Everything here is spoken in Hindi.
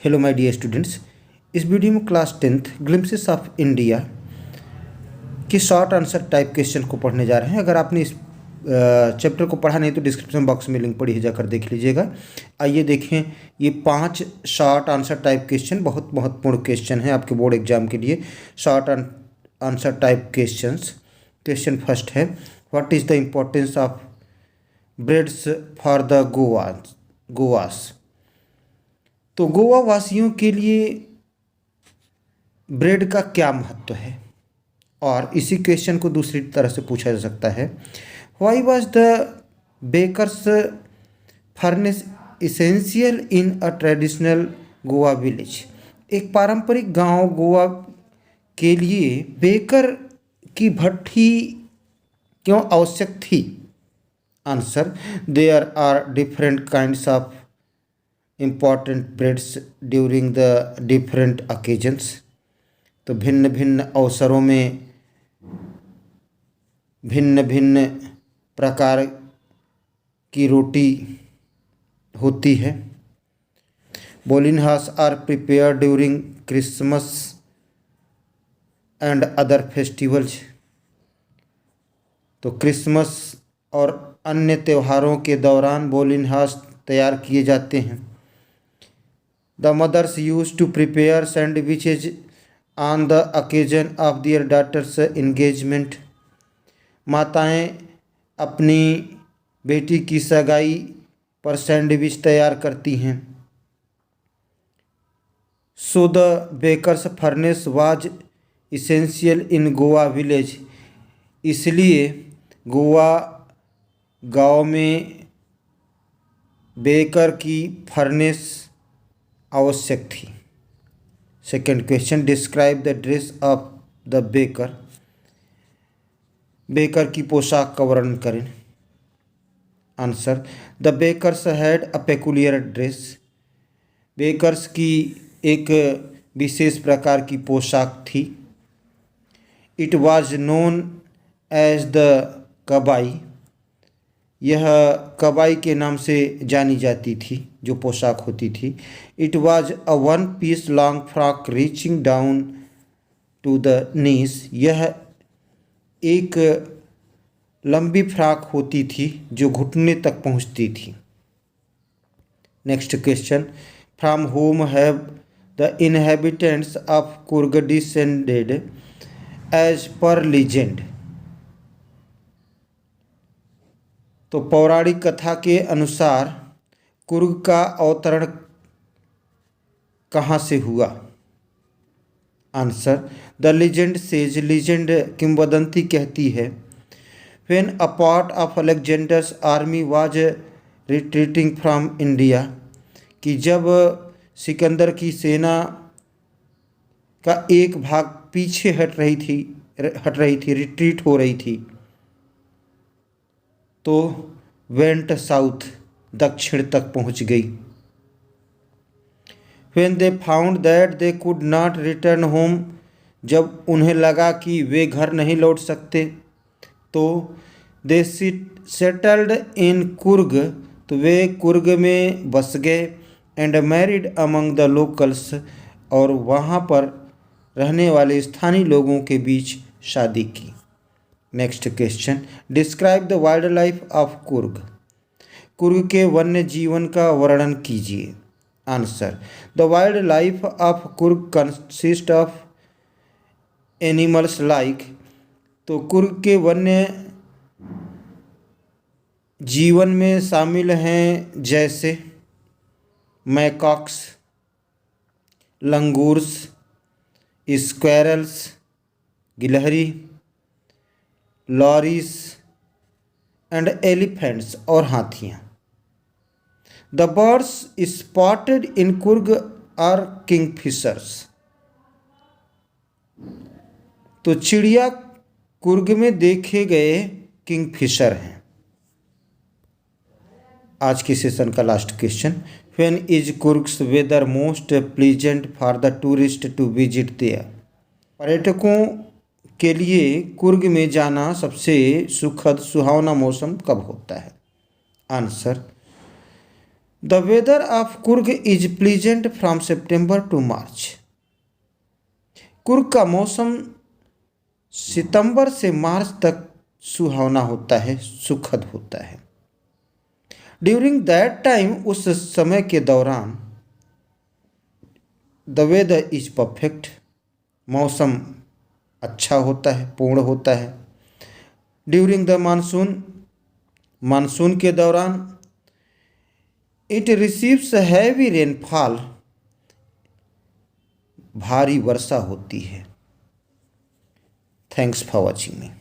Hello my dear students. इस वीडियो में class 10th glimpses of India के शॉर्ट आंसर टाइप क्वेश्चन को पढ़ने जा रहे हैं। अगर आपने इस चैप्टर को पढ़ा नहीं तो डिस्क्रिप्शन बॉक्स में लिंक पड़ी है, जाकर देख लीजिएगा। आइए देखें, ये 5 शॉर्ट आंसर टाइप क्वेश्चन बहुत महत्वपूर्ण क्वेश्चन है आपके बोर्ड एग्जाम के लिए। Short answer type questions. Question first है, what is the importance of breads for the Goans. तो गोवा वासियों के लिए ब्रेड का क्या महत्व है। और इसी क्वेश्चन को दूसरी तरह से पूछा जा सकता है, why was the bakers furnace essential in a traditional Goa village. एक पारंपरिक गांव गोवा के लिए बेकर की भट्ठी क्यों आवश्यक थी। Answer, there are different kinds of important breads during the different occasions। तो भिन्न भिन्न अवसरों में भिन्न भिन्न प्रकार की रोटी होती है। Bolinhas are prepared during Christmas and other festivals. तो क्रिसमस और अन्य त्योहारों के दौरान बोलिनहास तैयार किए जाते हैं। The mothers used to prepare sandwiches on the occasion of their daughter's engagement। माताएं अपनी बेटी की सगाई पर सैंडविच तैयार करती हैं। So the baker's furnace was essential in Goa village. इसलिए गोवा गांव में बेकर की फर्नेस आवश्यक थी। Second question, describe the dress of the baker. Baker की पोशाक का वर्णन करें। Answer, the bakers had a peculiar dress. Bakers की एक विशेष प्रकार की पोशाक थी। It was known as the kabai. यह कबाई के नाम से जानी जाती थी जो पोशाक होती थी। It was a 1 piece long frock reaching down to the knees. यह एक लंबी फ्रॉक होती थी जो घुटने तक पहुंचती थी। Next question, from whom have the inhabitants of Coorg descended as per legend. तो पौराणिक कथा के अनुसार कुर्ग का अवतरण कहाँ से हुआ। Answer, the legend says. Legend किंवदंती कहती है, when a part of Alexander's army was retreating from India. कि जब सिकंदर की सेना का एक भाग पीछे हट रही थी, रिट्रीट हो रही थी, तो वेंट साउथ, दक्षिण तक पहुंच गई। When they found that they could not return home, जब उन्हें लगा कि वे घर नहीं लौट सकते, तो they settled in कुर्ग, तो वे कुर्ग में बस गए। and married among the locals, और वहाँ पर रहने वाले स्थानीय लोगों के बीच शादी की। Next question, describe the wild life of Coorg. Coorg के वन्य जीवन का वर्णन कीजिए। Answer, the wild life of Coorg consist of animals like. तो कुर्ग के वन्य जीवन में शामिल हैं जैसे मैकॉक्स, लंगूर्स, स्क्वैरल्स, गिलहरी, लॉरीज एंड एलिफेंट्स, और हाथियाँ। The birds spotted in Coorg are kingfishers. तो चिड़िया कुर्ग में देखे गए किंगफिशर हैं। आज के सेशन का last question, when is Coorg's weather most pleasant for the tourist to visit there. पर्यटकों के लिए कुर्ग में जाना सबसे सुखद सुहावना मौसम कब होता है। Answer, the weather of Coorg is pleasant from September to March. Coorg का मौसम सितंबर से मार्च तक सुहावना होता है, सुखद होता है। ड्यूरिंग दैट टाइम, उस समय के दौरान, द वेदर इज परफेक्ट, मौसम अच्छा होता है, पूर्ण होता है। ड्यूरिंग द मानसून, मानसून के दौरान, इट रिसीव्स हैवी रेनफॉल, भारी वर्षा होती है। Thanks for watching me.